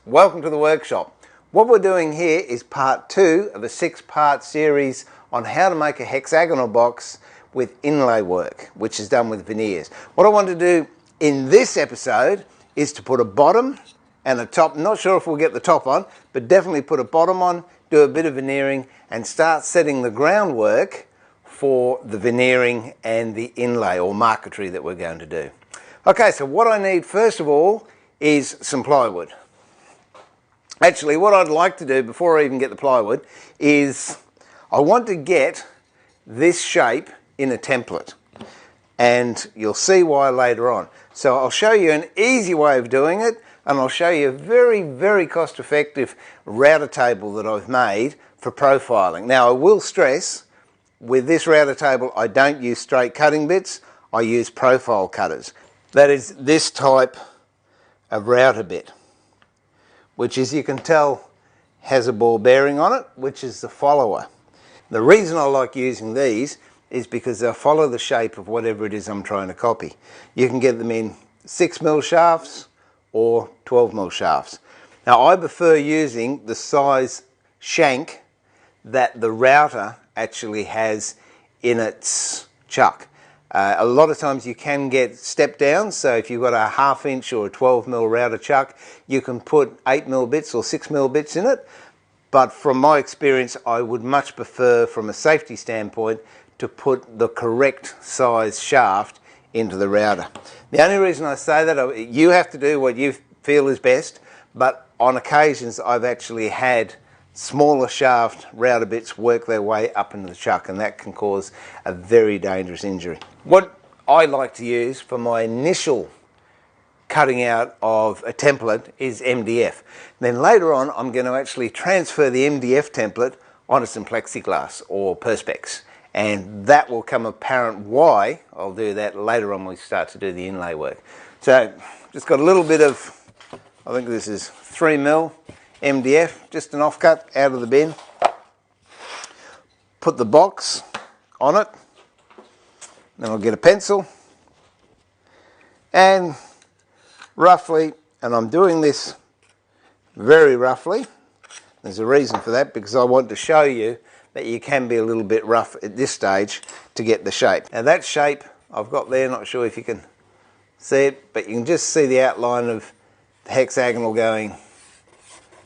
Welcome to the workshop. What we're doing here is part 2 of a 6-part series on how to make a hexagonal box with inlay work, which is done with veneers. What I want to do in this episode is to put a bottom and a top. Not sure if we'll get the top on, but definitely put a bottom on, do a bit of veneering and start setting the groundwork for the veneering and the inlay or marquetry that we're going to do. Okay, so what I need first of all is some plywood. Actually, what I'd like to do before I even get the plywood is I want to get this shape in a template, and you'll see why later on. So I'll show you an easy way of doing it, and I'll show you a very, very cost-effective router table that I've made for profiling. Now, I will stress, with this router table, I don't use straight cutting bits, I use profile cutters. That is this type of router bit, which, as you can tell, has a ball bearing on it, which is the follower. The reason I like using these is because they'll follow the shape of whatever it is I'm trying to copy. You can get them in 6mm shafts or 12mm shafts. Now, I prefer using the size shank that the router actually has in its chuck. A lot of times you can get step downs, so if you've got a 1/2 inch or a 12mm router chuck, you can put 8mm bits or 6mm bits in it. But from my experience, I would much prefer, from a safety standpoint, to put the correct size shaft into the router. The only reason I say that, you have to do what you feel is best, but on occasions I've actually had smaller shaft router bits work their way up into the chuck, and that can cause a very dangerous injury. What I like to use for my initial cutting out of a template is MDF. Then later on I'm going to actually transfer the MDF template onto some plexiglass or Perspex, and that will come apparent why I'll do that later on when we start to do the inlay work. So just got a little bit of, I think this is 3mm MDF, just an offcut out of the bin. Put the box on it, then I'll get a pencil and roughly, and I'm doing this very roughly, there's a reason for that, because I want to show you that you can be a little bit rough at this stage to get the shape. Now that shape I've got there, not sure if you can see it, but you can just see the outline of the hexagonal going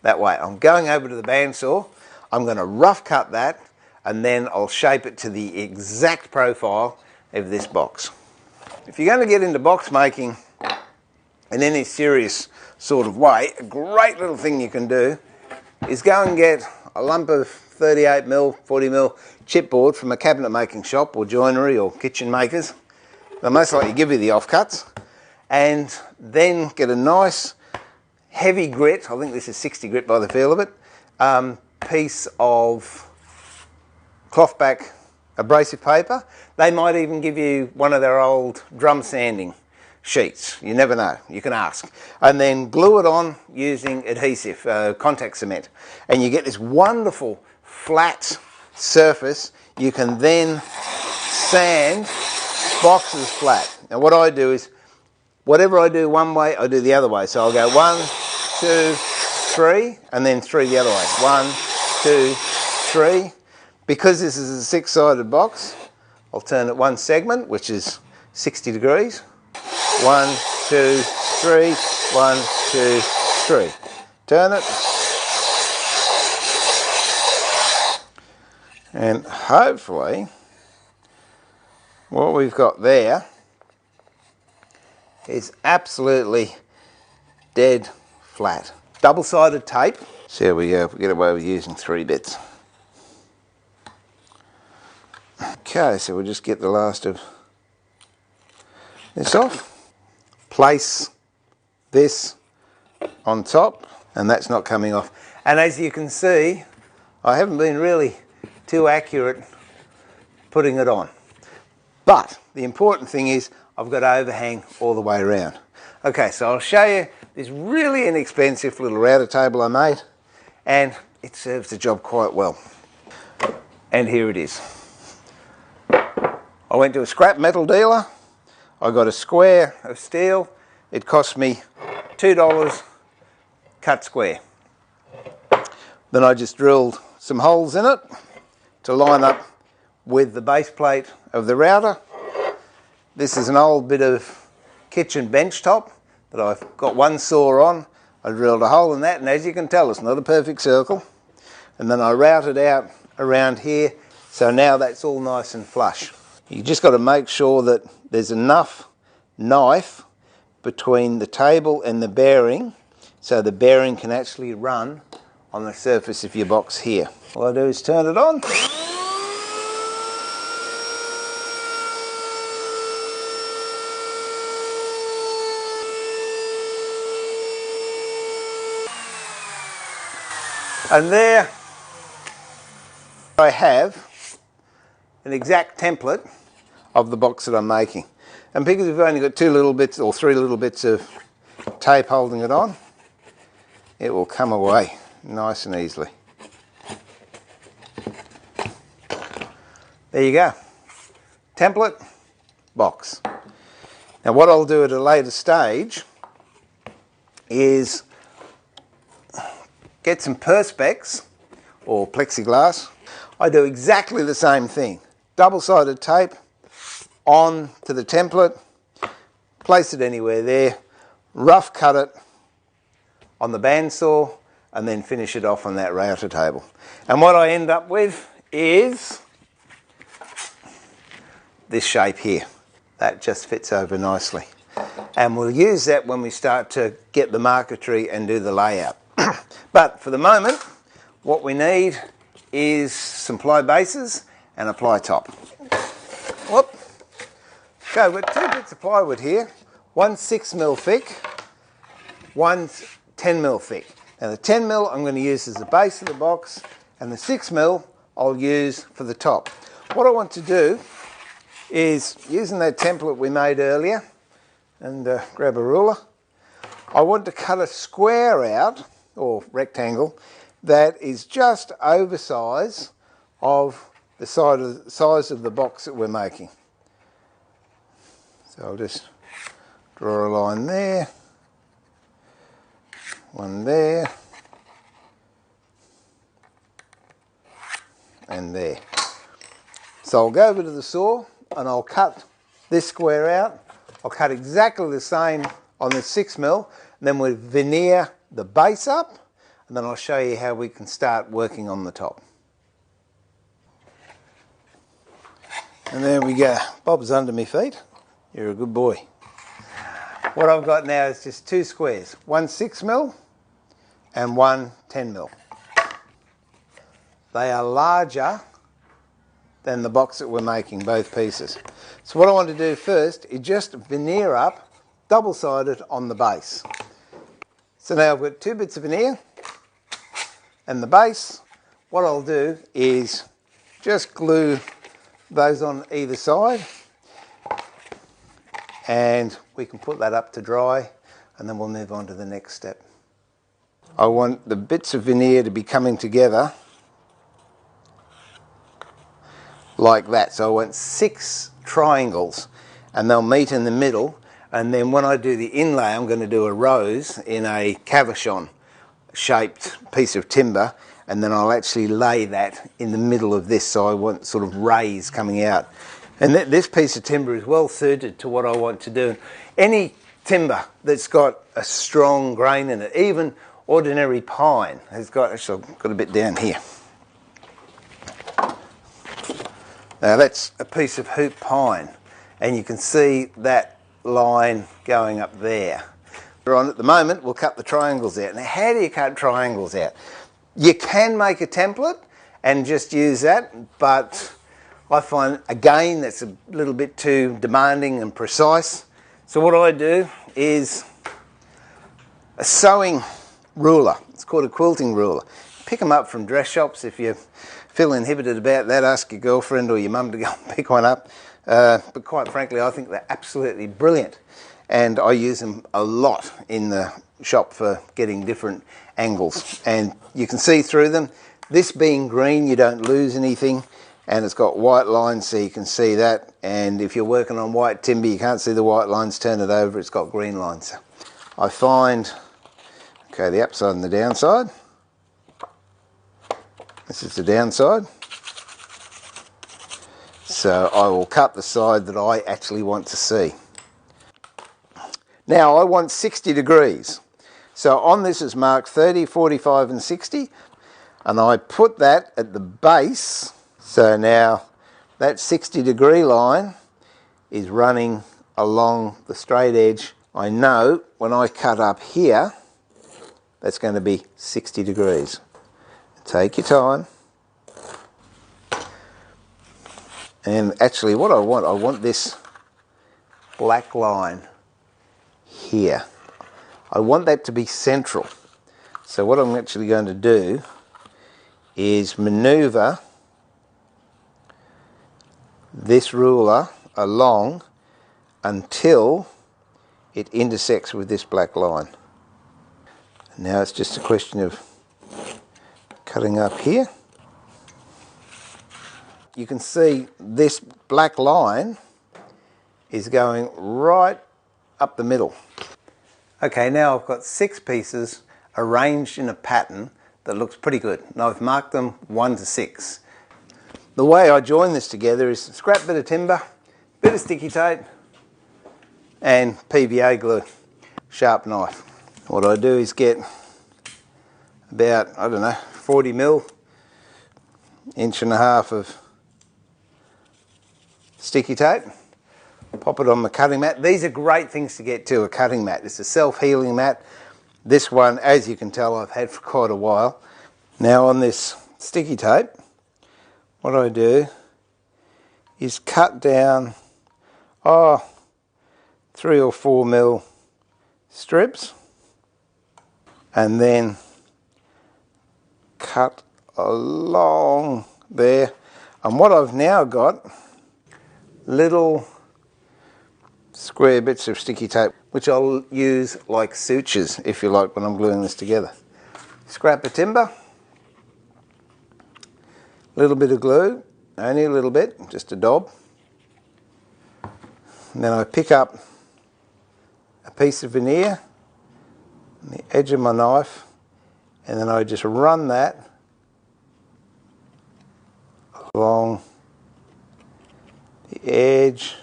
that way. I'm going over to the bandsaw, I'm going to rough cut that, and then I'll shape it to the exact profile of this box. If you're going to get into box making in any serious sort of way, a great little thing you can do is go and get a lump of 38mm, 40mm chipboard from a cabinet making shop or joinery or kitchen makers. They'll most likely give you the offcuts, and then get a nice heavy grit, I think this is 60 grit by the feel of it, piece of cloth back abrasive paper. They might even give you one of their old drum sanding sheets, you never know, you can ask, and then glue it on using adhesive, contact cement, and you get this wonderful flat surface. You can then sand boxes flat. Now what I do is, whatever I do one way, I do the other way. So I'll go 1, 2, 3, and then 3 the other way. 1, 2, 3. Because this is a 6-sided box, I'll turn it one segment, which is 60 degrees. 1, 2, 3, 1, 2, 3. Turn it. And hopefully what we've got there is absolutely dead flat. Double-sided tape. So here we go, we get away with using 3 bits. Okay, so we'll just get the last of this off. Place this on top, and that's not coming off. And as you can see, I haven't been really too accurate putting it on. But the important thing is I've got overhang all the way around. Okay, so I'll show you this really inexpensive little router table I made, and it serves the job quite well. And here it is. I went to a scrap metal dealer, I got a square of steel. It cost me $2 cut square. Then I just drilled some holes in it to line up with the base plate of the router. This is an old bit of kitchen bench top that I've got one saw on. I drilled a hole in that, and as you can tell, it's not a perfect circle. And then I routed out around here, so now that's all nice and flush. You just got to make sure that there's enough knife between the table and the bearing so the bearing can actually run on the surface of your box here. All I do is turn it on. And there I have an exact template of the box that I'm making. And because we've only got 2 little bits or 3 little bits of tape holding it on, it will come away nice and easily. There you go. Template box. Now what I'll do at a later stage is get some perspex or plexiglass. I do exactly the same thing. Double-sided tape on to the template, place it anywhere there, rough cut it on the bandsaw, and then finish it off on that router table. And what I end up with is this shape here. That just fits over nicely. And we'll use that when we start to get the marquetry and do the layout. But for the moment, what we need is some ply bases and a ply top. Whoop. Okay, we've got 2 bits of plywood here. One's 6mm thick, one's 10mm thick. Now the 10mm I'm going to use as the base of the box, and the 6mm I'll use for the top. What I want to do is, using that template we made earlier, and grab a ruler, I want to cut a square out, or rectangle, that is just oversize of the size of the box that we're making. So I'll just draw a line there, one there, and there. So I'll go over to the saw and I'll cut this square out. I'll cut exactly the same on the 6mm, and then we'll veneer the base up, and then I'll show you how we can start working on the top. And there we go. Bob's under my feet. You're a good boy. What I've got now is just 2 squares, one 6mm and one 10mm. They are larger than the box that we're making, both pieces. So what I want to do first is just veneer up double-sided on the base. So now I've got 2 bits of veneer and the base. What I'll do is just glue those on either side, and we can put that up to dry, and then we'll move on to the next step. I want the bits of veneer to be coming together like that. So I want 6 triangles, and they'll meet in the middle. And then when I do the inlay, I'm going to do a rose in a cabochon shaped piece of timber, and then I'll actually lay that in the middle of this, so I want sort of rays coming out. And this piece of timber is well suited to what I want to do. Any timber that's got a strong grain in it, even ordinary pine, has got, actually I've got a bit down here. Now that's a piece of hoop pine, and you can see that line going up there. We're on at the moment, we'll cut the triangles out. Now how do you cut triangles out? You can make a template and just use that, but I find again that's a little bit too demanding and precise. So what I do is a sewing ruler. It's called a quilting ruler. Pick them up from dress shops. If you feel inhibited about that, ask your girlfriend or your mum to go and pick one up. But quite frankly, I think they're absolutely brilliant, and I use them a lot in the shop for getting different angles, and you can see through them. This being green, you don't lose anything, and it's got white lines, so you can see that. And if you're working on white timber, you can't see the white lines, turn it over, it's got green lines. I find Okay, the upside and the downside. This is the downside. So I will cut the side that I actually want to see. Now I want 60 degrees. So on this is marked 30, 45 and 60. And I put that at the base. So now that 60 degree line is running along the straight edge. I know when I cut up here, that's going to be 60 degrees. Take your time. And actually what I want this black line here. I want that to be central. So what I'm actually going to do is maneuver this ruler along until it intersects with this black line. Now it's just a question of cutting up here. You can see this black line is going right up the middle. Okay, now I've got 6 pieces arranged in a pattern that looks pretty good, and I've marked them 1 to 6. The way I join this together is scrap bit of timber, bit of sticky tape and PVA glue, sharp knife. What I do is get about, I don't know, 40 mil, 1.5 inches of sticky tape, pop it on the cutting mat. These are great things to get to a cutting mat. It's a self-healing mat. This one, as you can tell, I've had for quite a while. Now on this sticky tape, what I do is cut down 3 or 4 mil strips and then cut along there. And what I've now got, little square bits of sticky tape, which I'll use like sutures, if you like, when I'm gluing this together. Scrap of timber, little bit of glue, only a little bit, just a daub. And then I pick up a piece of veneer on the edge of my knife, and then I just run that along the edge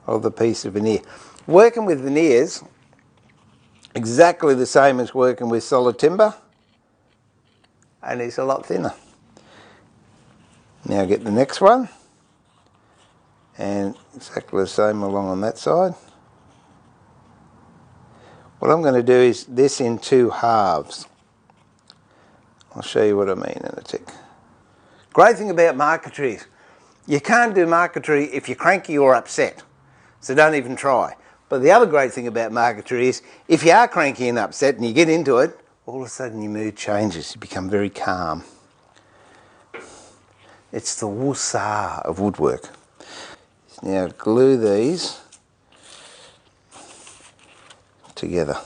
of the piece of veneer. Working with veneers, exactly the same as working with solid timber, and it's a lot thinner. Now get the next one, and exactly the same along on that side. What I'm going to do is this in 2 halves. I'll show you what I mean in a tick. Great thing about marquetry is you can't do marquetry if you're cranky or upset, so don't even try. But the other great thing about marquetry is if you are cranky and upset and you get into it, all of a sudden your mood changes, you become very calm. It's the woosah of woodwork. Now glue these together.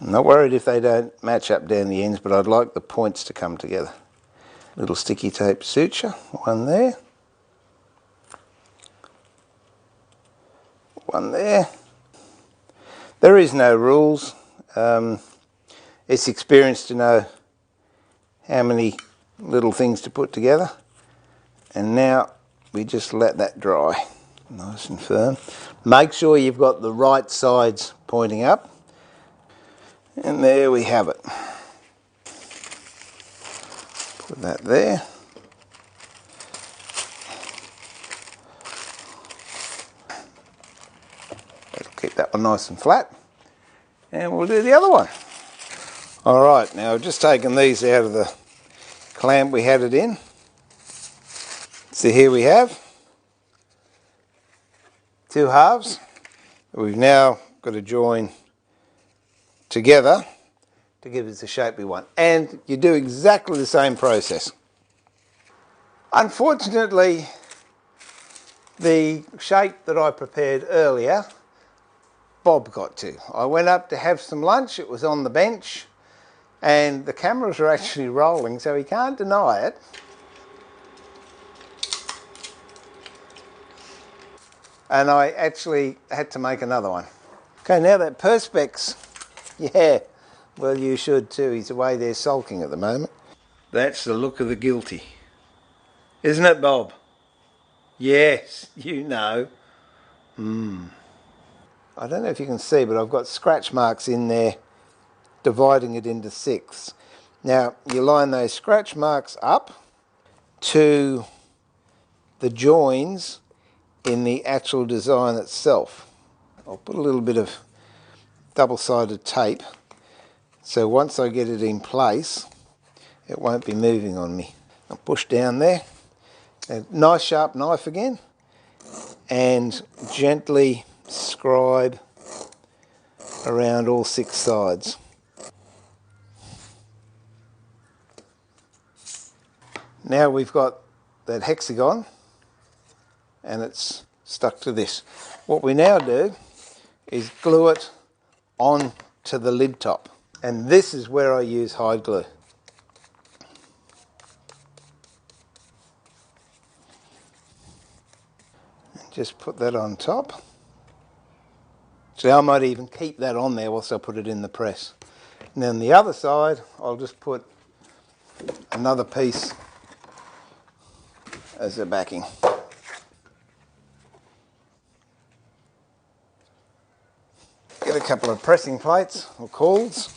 I'm not worried if they don't match up down the ends, but I'd like the points to come together. Little sticky tape suture, one there, one there. There is no rules. It's experience to know how many little things to put together. And now we just let that dry nice and firm. Make sure you've got the right sides pointing up. And there we have it. Put that there. That'll keep that one nice and flat. And we'll do the other one. Alright, now I've just taken these out of the clamp we had it in. So here we have 2 halves that we've now got to join together to give us the shape we want. And you do exactly the same process. Unfortunately, the shape that I prepared earlier, Bob got to. I went up to have some lunch, it was on the bench, and the cameras are actually rolling, so he can't deny it. And I actually had to make another one. Okay, now that Perspex, yeah, well you should too. He's away there sulking at the moment. That's the look of the guilty. Isn't it, Bob? Yes, you know. I don't know if you can see, but I've got scratch marks in there dividing it into 6. Now, you line those scratch marks up to the joins in the actual design itself. I'll put a little bit of double-sided tape, so once I get it in place, it won't be moving on me. I'll push down there, a nice sharp knife again, and gently scribe around all 6 sides. Now we've got that hexagon and it's stuck to this. What we now do is glue it on to the lid top, and this is where I use hide glue. Just put that on top. So I might even keep that on there whilst I put it in the press. And then the other side, I'll just put another piece as a backing. Get a couple of pressing plates or cauls.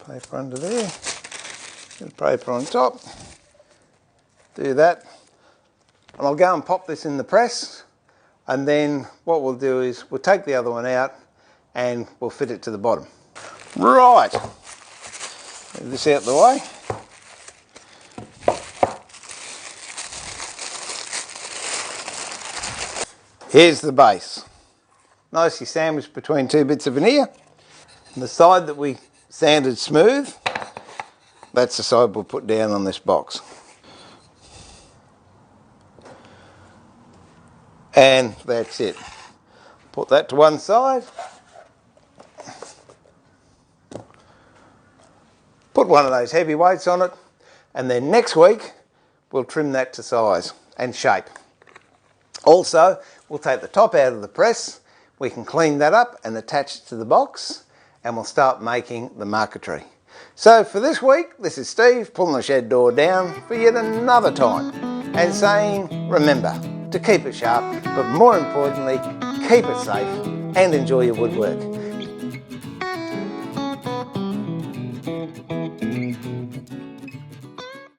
Paper under there. Get paper on top. Do that. And I'll go and pop this in the press. And then what we'll do is we'll take the other one out and we'll fit it to the bottom. Right. Move this out the way. Here's the base. Nicely sandwiched between 2 bits of veneer. And the side that we sanded smooth, that's the side we'll put down on this box. And that's it. Put that to one side. Put one of those heavy weights on it, and then next week we'll trim that to size and shape. Also, we'll take the top out of the press, we can clean that up and attach it to the box, and we'll start making the marquetry. So for this week, this is Steve pulling the shed door down for yet another time and saying, remember to keep it sharp, but more importantly, keep it safe and enjoy your woodwork.